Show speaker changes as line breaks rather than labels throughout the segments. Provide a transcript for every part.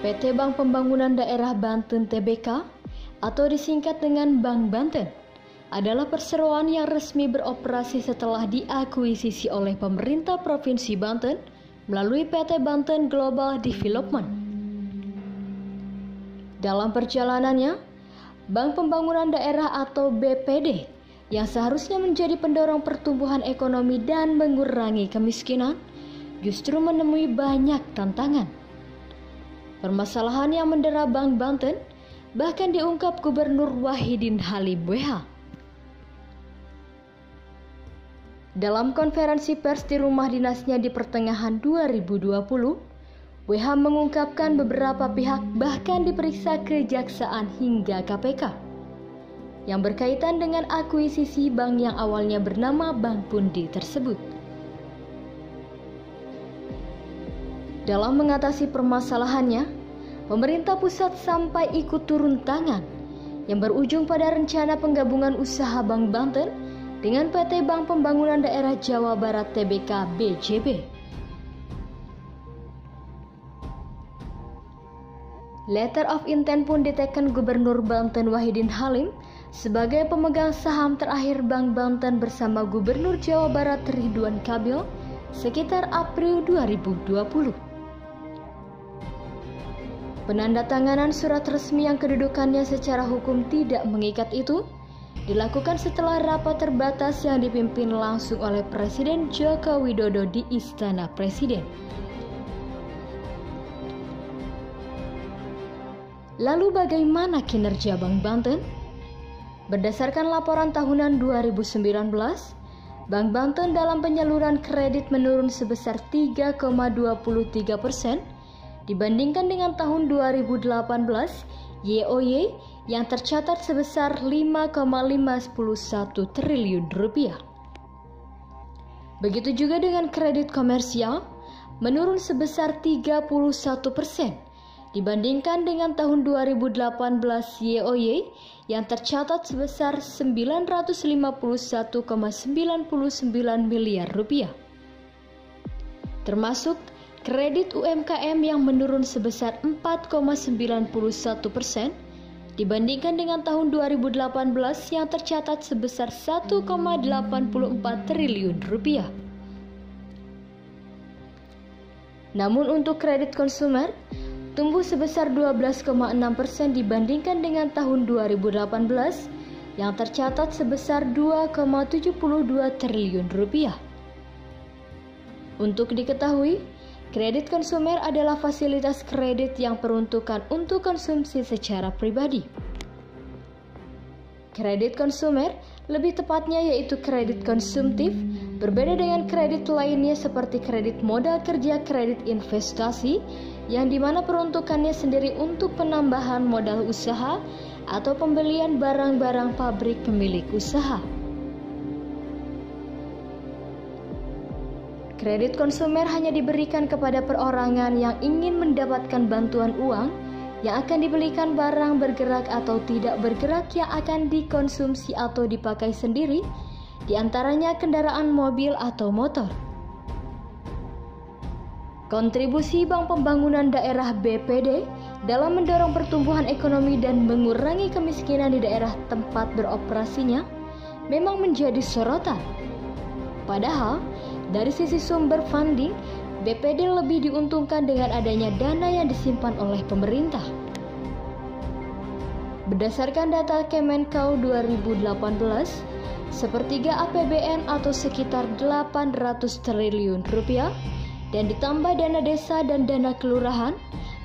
PT Bank Pembangunan Daerah Banten (TBK) atau disingkat dengan Bank Banten adalah perseroan yang resmi beroperasi setelah diakuisisi oleh pemerintah Provinsi Banten melalui PT Banten Global Development. Dalam perjalanannya, Bank Pembangunan Daerah atau BPD yang seharusnya menjadi pendorong pertumbuhan ekonomi dan mengurangi kemiskinan justru menemui banyak tantangan. Permasalahan yang mendera Bank Banten bahkan diungkap Gubernur Wahidin Halim WH. Dalam konferensi pers di rumah dinasnya di pertengahan 2020, WH mengungkapkan beberapa pihak bahkan diperiksa Kejaksaan hingga KPK yang berkaitan dengan akuisisi bank yang awalnya bernama Bank Pundi tersebut. Dalam mengatasi permasalahannya, pemerintah pusat sampai ikut turun tangan yang berujung pada rencana penggabungan usaha Bank Banten dengan PT Bank Pembangunan Daerah Jawa Barat (TBK) BJB. Letter of intent pun diteken Gubernur Banten Wahidin Halim sebagai pemegang saham terakhir Bank Banten bersama Gubernur Jawa Barat Ridwan Kamil sekitar April 2020. Penandatanganan surat resmi yang kedudukannya secara hukum tidak mengikat itu dilakukan setelah rapat terbatas yang dipimpin langsung oleh Presiden Joko Widodo di Istana Presiden. Lalu bagaimana kinerja Bank Banten? Berdasarkan laporan tahunan 2019, Bank Banten dalam penyaluran kredit menurun sebesar 3,23% dibandingkan dengan tahun 2018 YoY yang tercatat sebesar 5,511 triliun rupiah. Begitu juga dengan kredit komersial menurun sebesar 31% dibandingkan dengan tahun 2018 YoY yang tercatat sebesar 951,99 miliar rupiah. Termasuk kredit UMKM yang menurun sebesar 4,91% dibandingkan dengan tahun 2018 yang tercatat sebesar 1,84 triliun rupiah. Namun untuk kredit konsumer tumbuh sebesar 12,6% dibandingkan dengan tahun 2018 yang tercatat sebesar 2,72 triliun rupiah. Untuk diketahui, kredit konsumer adalah fasilitas kredit yang peruntukan untuk konsumsi secara pribadi. Kredit konsumer lebih tepatnya yaitu kredit konsumtif, berbeda dengan kredit lainnya seperti kredit modal kerja, kredit investasi, yang dimana peruntukannya sendiri untuk penambahan modal usaha atau pembelian barang-barang pabrik pemilik usaha. Kredit konsumer hanya diberikan kepada perorangan yang ingin mendapatkan bantuan uang yang akan dibelikan barang bergerak atau tidak bergerak yang akan dikonsumsi atau dipakai sendiri, diantaranya kendaraan mobil atau motor. Kontribusi Bank Pembangunan Daerah BPD dalam mendorong pertumbuhan ekonomi dan mengurangi kemiskinan di daerah tempat beroperasinya memang menjadi sorotan. Padahal, dari sisi sumber funding, BPD lebih diuntungkan dengan adanya dana yang disimpan oleh pemerintah. Berdasarkan data Kemenkeu 2018, sepertiga APBN atau sekitar 800 triliun rupiah dan ditambah dana desa dan dana kelurahan,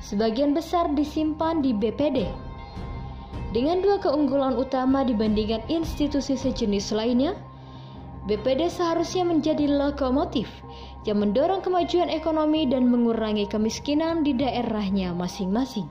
sebagian besar disimpan di BPD. Dengan dua keunggulan utama dibandingkan institusi sejenis lainnya, BPD seharusnya menjadi lokomotif yang mendorong kemajuan ekonomi dan mengurangi kemiskinan di daerahnya masing-masing.